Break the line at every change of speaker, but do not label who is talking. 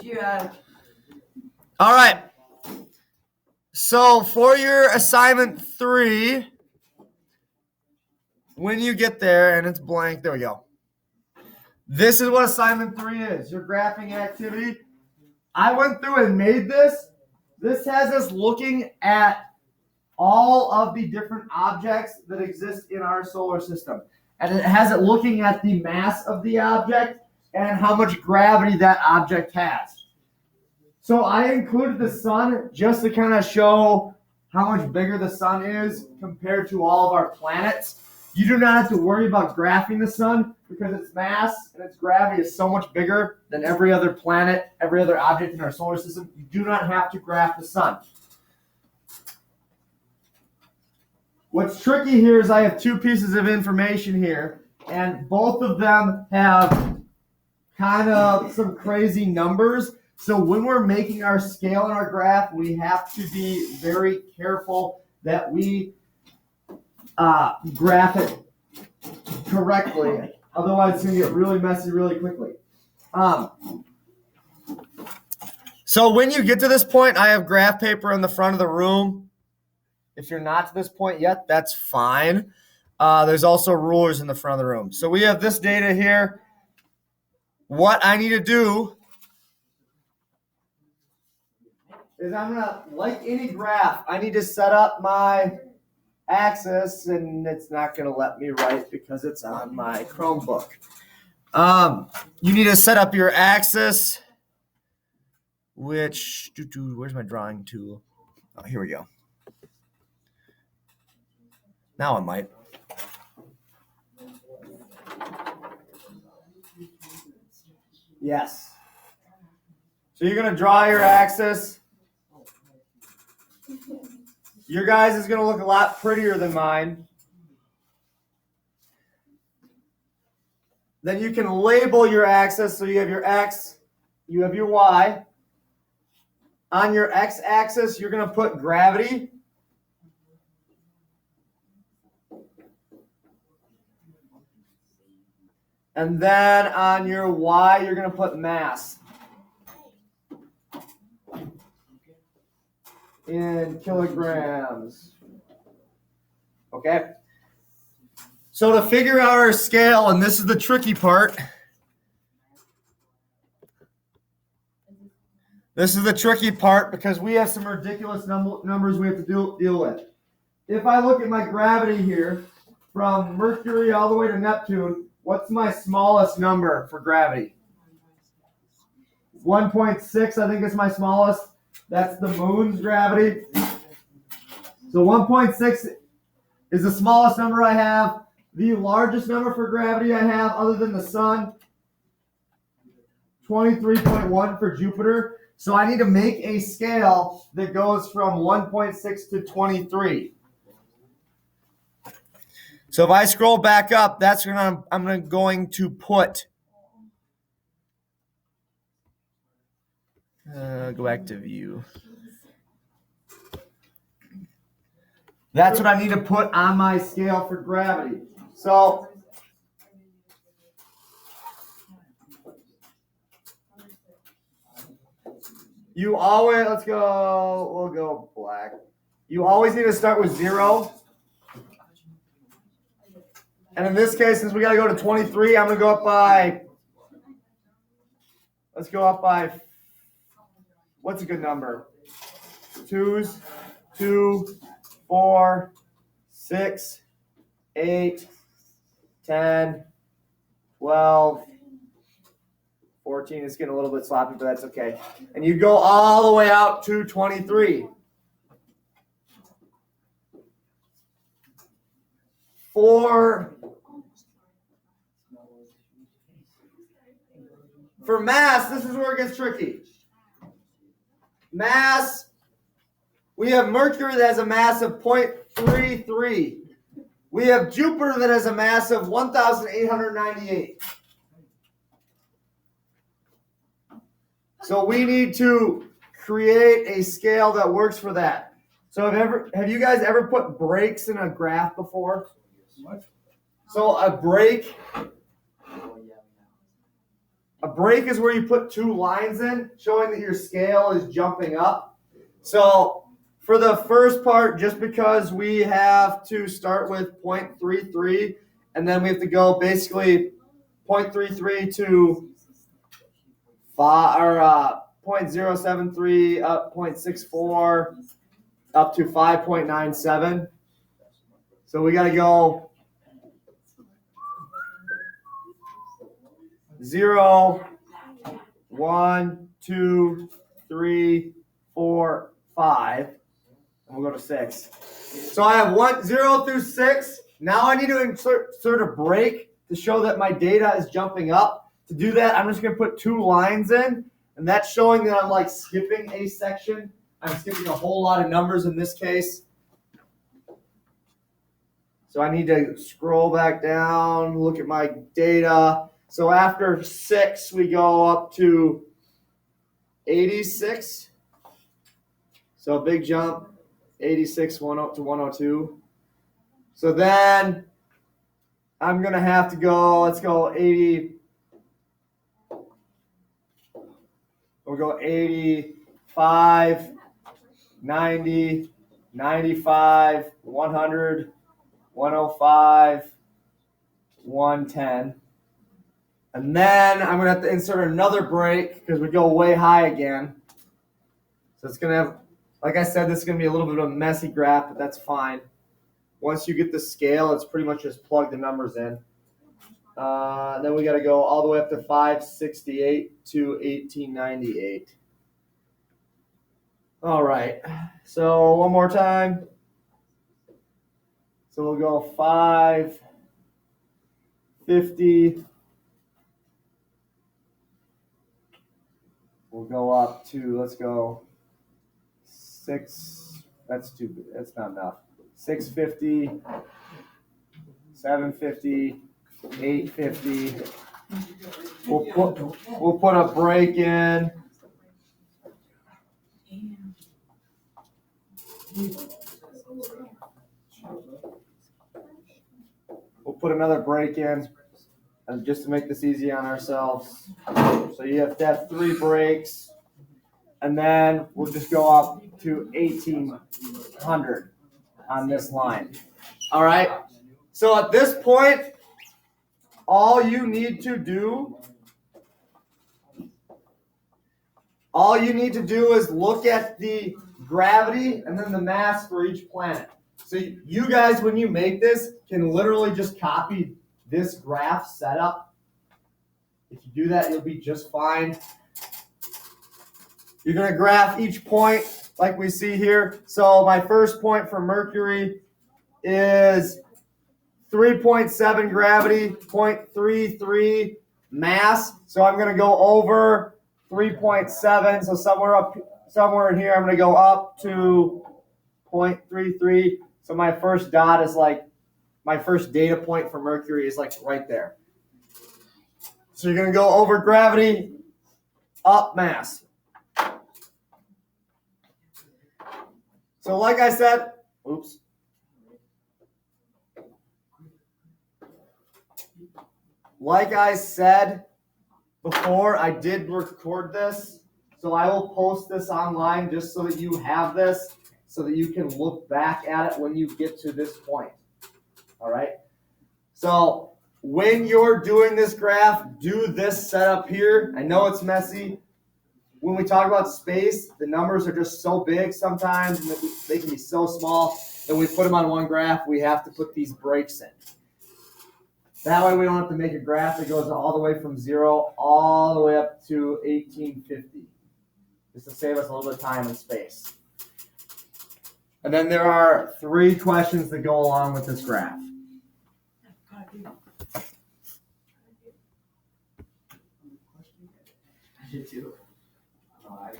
Yeah.
All right. So for your assignment 3, when you get there and it's blank, there we go. This is what assignment 3 is, your graphing activity. I went through and made this. This has us looking at all of the different objects that exist in our solar system. And it has it looking at the mass of the object and how much gravity that object has. So I included the sun just to kind of show how much bigger the sun is compared to all of our planets. You do not have to worry about graphing the sun because its mass and its gravity is so much bigger than every other planet, every other object in our solar system. You do not have to graph the sun. What's tricky here is I have 2 pieces of information here, and both of them have kind of some crazy numbers. So when we're making our scale in our graph, we have to be very careful that we graph it correctly. Otherwise, it's going to get really messy really quickly. So when you get to this point, I have graph paper in the front of the room. If you're not to this point yet, that's fine. There's also rulers in the front of the room. So we have this data here. What I need to do is I'm going to, like any graph, I need to set up my axis, and it's not going to let me write because it's on my Chromebook. You need to set up your axis, which, where's my drawing tool? Oh, here we go. Now I might. Yes. So you're going to draw your axis. Your guys is going to look a lot prettier than mine. Then you can label your axis. So you have your X, you have your Y. On your X-axis, you're going to put gravity. And then on your Y, you're going to put mass in kilograms. Okay? So to figure out our scale, and this is the tricky part. This is the tricky part because we have some ridiculous numbers we have to deal with. If I look at my gravity here, from Mercury all the way to Neptune, what's my smallest number for gravity? 1.6, I think is my smallest. That's the moon's gravity. So 1.6 is the smallest number I have. The largest number for gravity I have, other than the sun, 23.1 for Jupiter. So I need to make a scale that goes from 1.6 to 23. So if I scroll back up, that's when I'm going to put. Go back to view. That's what I need to put on my scale for gravity. So you always, we'll go black. You always need to start with 0. And in this case, since we got to go to 23, I'm going to go up by, let's go up by, what's a good number? 2s, 2, 4, 6, 8, 10, 12, 14. It's getting a little bit sloppy, but that's okay. And you go all the way out to 23. For mass, this is where it gets tricky. Mass, we have Mercury that has a mass of 0.33. We have Jupiter that has a mass of 1,898. So we need to create a scale that works for that. So have you guys ever put breaks in a graph before? What? So a break A break is where you put two lines in, showing that your scale is jumping up. So for the first part, just because we have to start with 0.33, and then we have to go basically 0.33 to 5, or 0.073 up 0.64 up to 5.97. So we got to go 0, 1, 2, 3, 4, 5, and we'll go to 6. So I have 0 through 6. Now I need to insert a break to show that my data is jumping up. To do that, I'm just going to put two lines in, and that's showing that I'm like skipping a section. I'm skipping a whole lot of numbers in this case. So I need to scroll back down, look at my data. So after 6, we go up to 86. So a big jump, 86 to 102. So then I'm going to have to go, let's go 80. We'll go 85, 90, 95, 100, 105, 110. And then I'm going to have to insert another break because we go way high again. So it's going to have, like I said, this is going to be a little bit of a messy graph, but that's fine. Once you get the scale, it's pretty much just plug the numbers in. Then we got to go all the way up to 568 to 1898. All right. So one more time. So we'll go 550. We'll go up to, let's go 6. That's too big. That's not enough. 650, 750, 850. We'll put a break in. We'll put another break in, and just to make this easy on ourselves. So you have to have 3 breaks, and then we'll just go up to 1800 on this line. All right. So at this point, all you need to do is look at the gravity and then the mass for each planet. So you guys, when you make this, can literally just copy this graph setup. If you do that, you'll be just fine. You're going to graph each point like we see here. So my first point for Mercury is 3.7 gravity, 0.33 mass. So I'm going to go over 3.7. So somewhere in here, I'm going to go up to 0.33. So my first dot is like, my first data point for Mercury is like right there. So you're going to go over gravity, up mass. So like I said, like I said before, I did record this. So I will post this online just so that you have this, so that you can look back at it when you get to this point. All right. So when you're doing this graph, do this setup here. I know it's messy. When we talk about space, the numbers are just so big sometimes, and they can be so small that we put them on one graph, we have to put these breaks in. That way we don't have to make a graph that goes all the way from 0 all the way up to 1850, just to save us a little bit of time and space. And then there are 3 questions that go along with this graph. I did too.